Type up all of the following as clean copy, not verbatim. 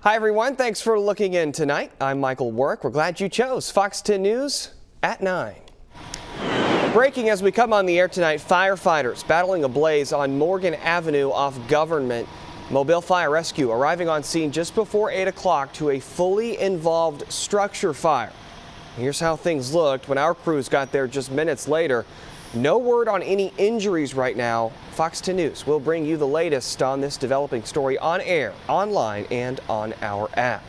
Hi everyone, thanks for looking in tonight. I'm Michael Warwick. We're glad you chose Fox 10 News at 9. Breaking as we come on the air tonight, firefighters battling a blaze on Morgan Avenue off Government. Mobile Fire Rescue arriving on scene just before 8 o'clock to a fully involved structure fire. Here's how things looked when our crews got there just minutes later. No word on any injuries right now. Fox 10 News will bring you the latest on this developing story on air, online, and on our app.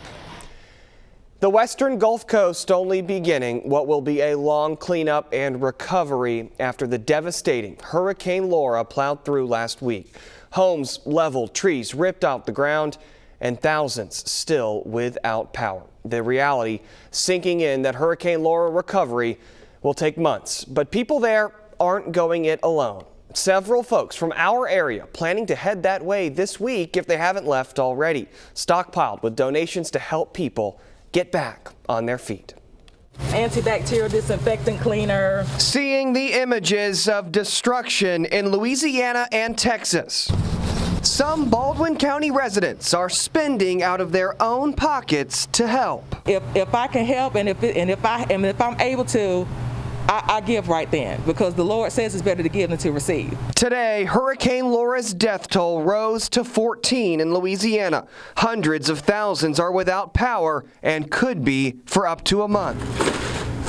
The western Gulf Coast only beginning what will be a long cleanup and recovery after the devastating Hurricane Laura plowed through last week. Homes leveled, trees ripped out the ground, and thousands still without power. The reality sinking in that Hurricane Laura recovery will take months, but people there aren't going it alone. Several folks from our area planning to head that way this week if they haven't left already, stockpiled with donations to help people get back on their feet. Antibacterial disinfectant cleaner. Seeing the images of destruction in Louisiana and Texas. Some Baldwin County residents are spending out of their own pockets to help. If I can help and if I'm able to, I give right then, because the Lord says it's better to give than to receive. Today, Hurricane Laura's death toll rose to 14 in Louisiana. Hundreds of thousands are without power and could be for up to a month.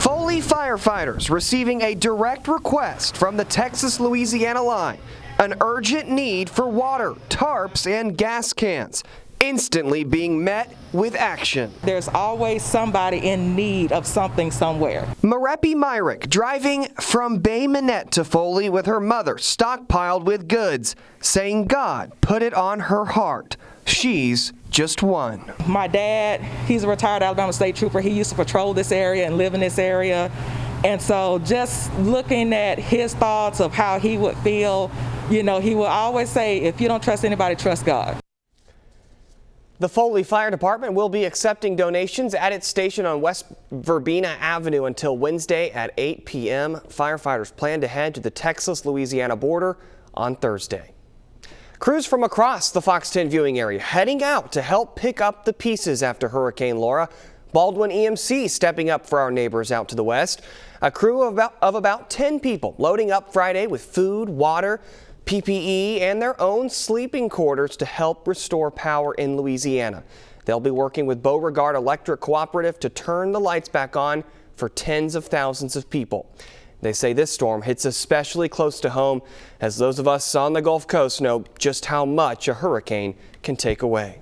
Foley firefighters receiving a direct request from the Texas-Louisiana line. An urgent need for water, tarps, and gas cans. Instantly being met with action. There's always somebody in need of something somewhere. Marepi Myrick driving from Bay Minette to Foley with her mother stockpiled with goods, saying God put it on her heart. She's just one. My dad, he's a retired Alabama State Trooper. He used to patrol this area and live in this area. And so just looking at his thoughts of how he would feel, you know, he will always say, if you don't trust anybody, trust God. The Foley Fire Department will be accepting donations at its station on West Verbena Avenue until Wednesday at 8 p.m. Firefighters plan to head to the Texas-Louisiana border on Thursday. Crews from across the Fox 10 viewing area heading out to help pick up the pieces after Hurricane Laura. Baldwin EMC stepping up for our neighbors out to the west. A crew of about 10 people loading up Friday with food, water, PPE, and their own sleeping quarters to help restore power in Louisiana. They'll be working with Beauregard Electric Cooperative to turn the lights back on for tens of thousands of people. They say this storm hits especially close to home, as those of us on the Gulf Coast know just how much a hurricane can take away.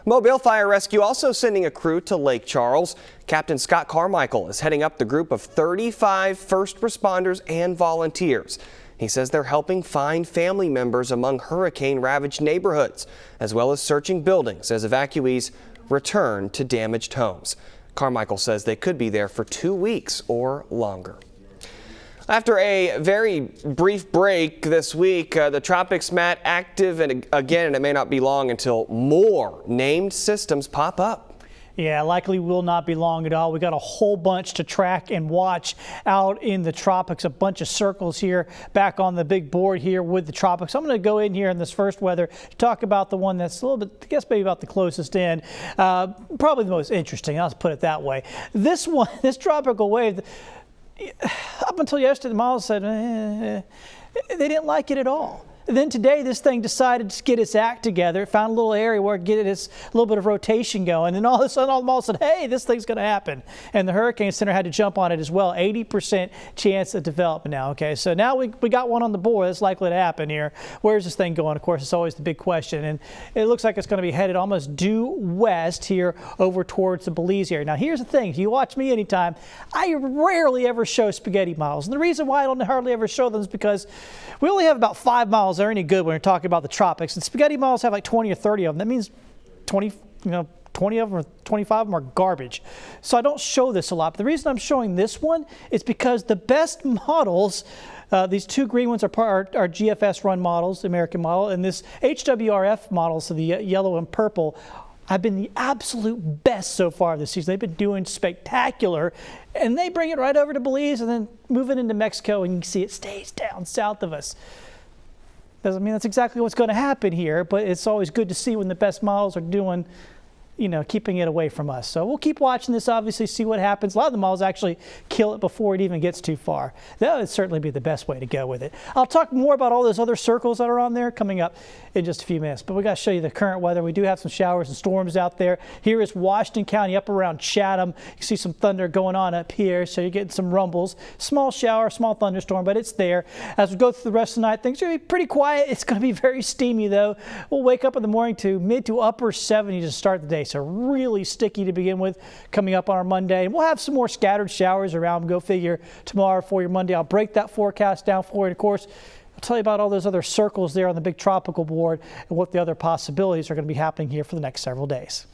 Mobile Fire Rescue also sending a crew to Lake Charles. Captain Scott Carmichael is heading up the group of 35 first responders and volunteers. He says they're helping find family members among hurricane-ravaged neighborhoods, as well as searching buildings as evacuees return to damaged homes. Carmichael says they could be there for 2 weeks or longer. After a very brief break this week, the tropics, Matt, active and again, and it may not be long until more named systems pop up. Yeah, likely will not be long at all. We got a whole bunch to track and watch out in the tropics, a bunch of circles here back on the big board here with the tropics. I'm going to go in here in this first weather to talk about the one that's a little bit, I guess maybe about the closest in, probably the most interesting. I'll put it that way. This one, this tropical wave, up until yesterday, the models said they didn't like it at all. Then today, this thing decided to get its act together. It found a little area where it get its little bit of rotation going. And all of a sudden, all the models said, hey, this thing's going to happen. And the Hurricane Center had to jump on it as well. 80% chance of development now. Okay, so now we got one on the board that's likely to happen here. Where's this thing going? Of course, it's always the big question. And it looks like it's going to be headed almost due west here over towards the Belize area. Now, here's the thing. If you watch me anytime, I rarely ever show spaghetti models. And the reason why I don't hardly ever show them is because we only have about 5 miles are any good when we're talking about the tropics. And spaghetti models have like 20 or 30 of them. That means 20 of them or 25 of them are garbage. So I don't show this a lot. But the reason I'm showing this one is because the best models, these two green ones are GFS run models, the American model, and this HWRF model, so the yellow and purple, have been the absolute best so far this season. They've been doing spectacular, and they bring it right over to Belize and then move it into Mexico, and you can see it stays down south of us. Doesn't mean that's exactly what's going to happen here, but it's always good to see when the best models are doing, keeping it away from us. So we'll keep watching this, obviously, see what happens. A lot of the models actually kill it before it even gets too far. That would certainly be the best way to go with it. I'll talk more about all those other circles that are on there coming up in just a few minutes. But we got to show you the current weather. We do have some showers and storms out there. Here is Washington County up around Chatham. You see some thunder going on up here, so you're getting some rumbles. Small shower, small thunderstorm, but it's there. As we go through the rest of the night, things are going to be pretty quiet. It's going to be very steamy, though. We'll wake up in the morning to mid to upper 70s to start the day. So really sticky to begin with coming up on our Monday. And we'll have some more scattered showers around. Go figure tomorrow for your Monday. I'll break that forecast down for you. Of course, I'll tell you about all those other circles there on the big tropical board and what the other possibilities are going to be happening here for the next several days.